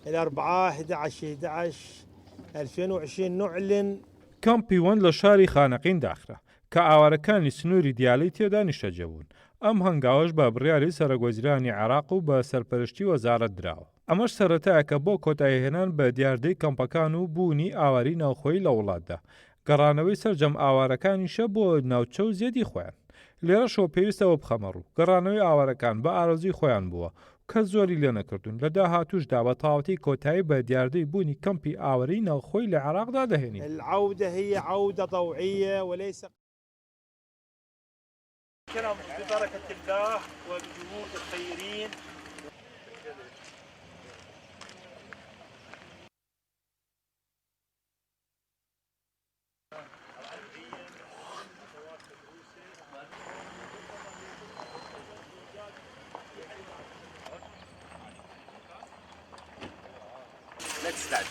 الأربعاء 11/11/2020 نعلن کەمپی وەن لە شاری خانەقین داخرا کە ئاوارەکانی سنووری دیالی تێدا نیشتەجێبوون. ئەم هەنگاوەش بە بڕیاری سەرۆکوەزیرانی عێراق و بە سەرپەرشتی وەزارەت درراوە. ئەمەش سەرەتایەکە بۆ کۆتاییهێنان بە دیاردەی کەمپەکان و بوونی ئاواری ناوخۆیی لە وڵاتدا. گەڕانەوەی سەرجەم ئاوارەکانیشە بۆ ناوچە و زیێدی خۆیان. لێرەشەوە پێویستەوە بخەمەڕوو گەڕانەوەی ئاوارەکان بە ئارەزوی خۆیان بووە کە زۆری لێ نەکردوون لە داهاتووشدا بە تەواوەتی کۆتایی بە دیاردەی بوونی کەمپی ئاوەری ناوخۆی لە عێراقدا دەهێنین. العودة هي عودة طوعية وليس ببركة الله وبجهود الخيرين. Let's start.